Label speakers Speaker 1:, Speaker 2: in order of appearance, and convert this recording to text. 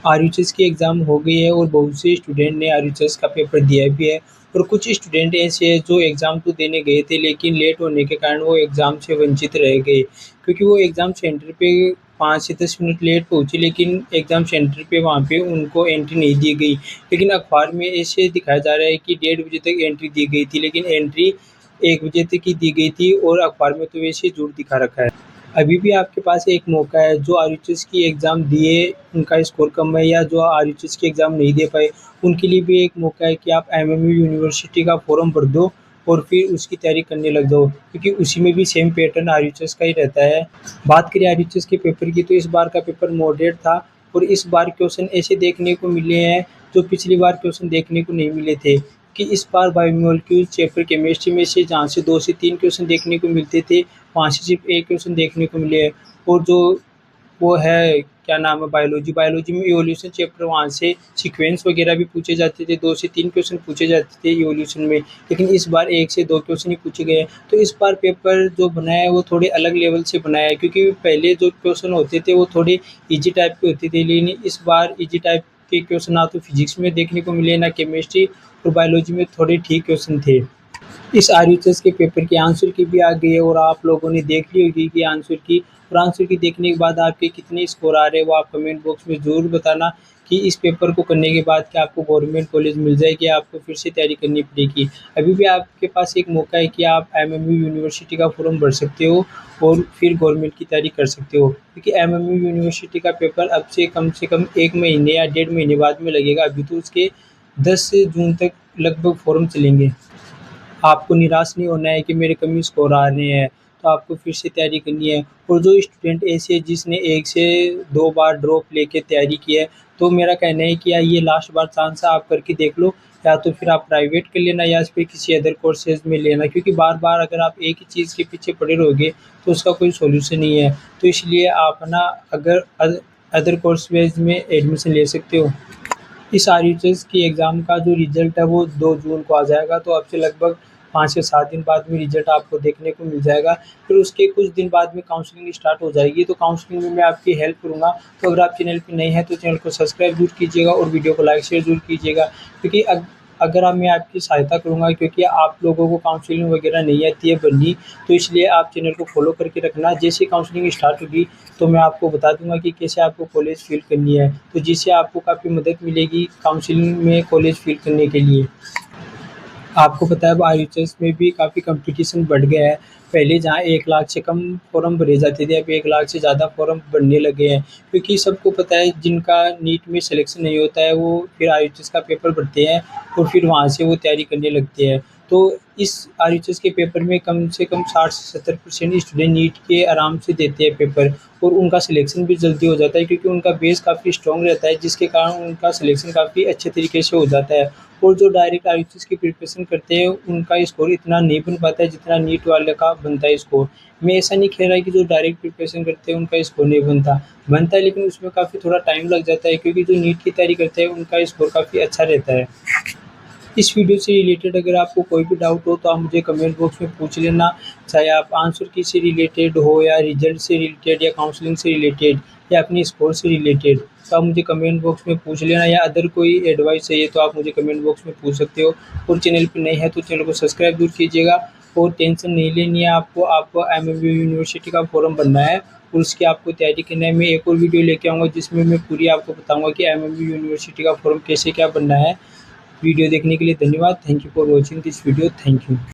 Speaker 1: आरयूएच की एग्ज़ाम हो गई है और बहुत से स्टूडेंट ने आरयूएच का पेपर दिया भी है और कुछ स्टूडेंट ऐसे हैं जो एग्ज़ाम तो देने गए थे लेकिन लेट होने के कारण वो एग्ज़ाम से वंचित रह गए क्योंकि वो एग्ज़ाम सेंटर पे 5 से 10 मिनट लेट पहुँचे लेकिन एग्ज़ाम सेंटर पे वहाँ पे उनको एंट्री नहीं दी गई। लेकिन अखबार में ऐसे दिखाया जा रहा है कि 1:30 बजे तक एंट्री दी गई थी लेकिन एंट्री 1 बजे तक ही दी गई थी और अखबार में तो वैसे झूठ दिखा रखा है। अभी भी आपके पास एक मौका है, जो आरयूएच की एग्ज़ाम दिए, उनका स्कोर कम है या जो आरयूएच की एग्ज़ाम नहीं दे पाए, उनके लिए भी एक मौका है कि आप एमएमयू यूनिवर्सिटी का फॉर्म भर दो और फिर उसकी तैयारी करने लग जाओ, क्योंकि उसी में भी सेम पैटर्न आरयूएच का ही रहता है। बात करें आरयूएच के पेपर की तो इस बार का पेपर मॉडरेट था और इस बार क्वेश्चन ऐसे देखने को मिले हैं, जो पिछली बार क्वेश्चन देखने को नहीं मिले थे। कि इस बार बायोमोलिक्यूल चैप्टर केमिस्ट्री में से जहाँ से 2 से 3 क्वेश्चन देखने को मिलते थे, वहाँ से सिर्फ 1 क्वेश्चन देखने को मिले हैं और जो वो है क्या नाम है बायोलॉजी में इवोल्यूशन चैप्टर, वहाँ से सीक्वेंस वगैरह भी पूछे जाते थे, 2 से 3 क्वेश्चन पूछे जाते थे इवोल्यूशन में, लेकिन इस बार 1 से 2 क्वेश्चन ही पूछे गए हैं। तो इस बार पेपर जो बनाया है वो थोड़े अलग लेवल से बनाया है, क्योंकि पहले जो क्वेश्चन होते थे वो थोड़े ईज़ी टाइप के होते थे, लेकिन इस बार ईज़ी टाइप के क्वेश्चन ना तो फिजिक्स में देखने को मिले, ना केमिस्ट्री और बायोलॉजी में थोड़े ठीक क्वेश्चन थे। इस आरयूएच के पेपर की आंसर की भी आ गई है और आप लोगों ने देख ली होगी कि आंसर की, और आंसर की देखने के बाद आपके कितने स्कोर आ रहे हैं वो आप कमेंट बॉक्स में ज़रूर बताना कि इस पेपर को करने के बाद क्या आपको गवर्नमेंट कॉलेज मिल जाएगी, आपको फिर से तैयारी करनी पड़ेगी। अभी भी आपके पास एक मौका है कि आप एमएमयू यूनिवर्सिटी का फॉर्म भर सकते हो और फिर गवर्नमेंट की तैयारी कर सकते हो, क्योंकि एमएमयू यूनिवर्सिटी का पेपर अब से कम 1 महीने या 1.5 महीने बाद में लगेगा। अभी तो उसके 10 जून तक लगभग फॉर्म चलेंगे। आपको निराश नहीं होना है कि मेरे कम स्कोर आ रहे हैं, तो आपको फिर से तैयारी करनी है। और जो स्टूडेंट ऐसे है जिसने 1 से 2 बार ड्रॉप लेके तैयारी की है, तो मेरा कहना है कि या ये लास्ट बार चांस है, आप करके देख लो, या तो फिर आप प्राइवेट कर लेना या फिर किसी अदर कोर्सेज़ में लेना, क्योंकि बार-बार अगर आप एक ही चीज़ के पीछे पड़े रहोगे, तो उसका कोई सॉल्यूशन नहीं है। तो इसलिए आप ना अगर अदर कोर्सेज़ में एडमिशन ले सकते हो। इस आरयूएच की एग्ज़ाम का जो रिज़ल्ट है वो 2 जून को आ जाएगा, तो अब से लगभग 5 से 7 दिन बाद में रिज़ल्ट आपको देखने को मिल जाएगा। फिर उसके कुछ दिन बाद में काउंसलिंग स्टार्ट हो जाएगी, तो काउंसलिंग में मैं आपकी हेल्प करूँगा। तो अगर आप चैनल पे नए हैं तो चैनल को सब्सक्राइब ज़रूर कीजिएगा और वीडियो को लाइक शेयर ज़रूर कीजिएगा, क्योंकि अगर अब मैं आपकी सहायता करूँगा, क्योंकि आप लोगों को काउंसलिंग वगैरह नहीं आती है भरनी, तो इसलिए आप चैनल को फॉलो करके रखना। जैसे काउंसलिंग स्टार्ट होगी तो मैं आपको बता दूँगा कि कैसे आपको कॉलेज फ़िल करनी है, तो जिससे आपको काफ़ी मदद मिलेगी काउंसलिंग में कॉलेज फ़िल करने के लिए। आपको पता है अब आईएचएस में भी काफ़ी कंपटीशन बढ़ गया है। पहले जहाँ 1 लाख से कम फ़ॉर्म भरे जाते थे, अब 1 लाख से ज़्यादा फ़ॉर्म भरने लगे हैं। क्योंकि सबको पता है जिनका नीट में सिलेक्शन नहीं होता है, वो फिर आईएचएस का पेपर भरते हैं और फिर वहाँ से वो तैयारी करने लगते हैं। तो इस आरएचएस के पेपर में कम से कम 60 से 70% स्टूडेंट नीट के आराम से देते हैं पेपर, और उनका सिलेक्शन भी जल्दी हो जाता है, क्योंकि उनका बेस काफ़ी स्ट्रॉन्ग रहता है, जिसके कारण उनका सिलेक्शन काफ़ी अच्छे तरीके से हो जाता है। और जो डायरेक्ट आईएलटीएस की प्रिपरेशन करते हैं उनका स्कोर इतना नहीं बन पाता है जितना नीट वाले का बनता है स्कोर। मैं ऐसा नहीं कह रहा कि जो डायरेक्ट प्रिपरेशन करते हैं उनका स्कोर नहीं बनता है, लेकिन उसमें काफ़ी थोड़ा टाइम लग जाता है, क्योंकि जो नीट की तैयारी करते हैं उनका स्कोर काफ़ी अच्छा रहता है। इस वीडियो से रिलेटेड अगर आपको कोई भी डाउट हो तो आप मुझे कमेंट बॉक्स में पूछ लेना, चाहे आप आंसर की से रिलेटेड हो या रिजल्ट से रिलेटेड या काउंसलिंग से रिलेटेड या अपनी स्कोर से रिलेटेड, तो आप मुझे कमेंट बॉक्स में पूछ लेना, या अदर कोई एडवाइस चाहिए तो आप मुझे कमेंट बॉक्स में पूछ सकते हो। और चैनल पर नए हैं तो चैनल को सब्सक्राइब ज़रूर कीजिएगा, और टेंशन नहीं लेनी है आपको एमएमयू यूनिवर्सिटी का फॉर्म भरना है और उसकी आपको तैयारी करना है। मैं एक और वीडियो लेके आऊँगा जिसमें मैं पूरी आपको बताऊँगा कि एमएमयू यूनिवर्सिटी का फॉर्म कैसे क्या भरना है। वीडियो देखने के लिए धन्यवाद। Thank you for watching this video. Thank you.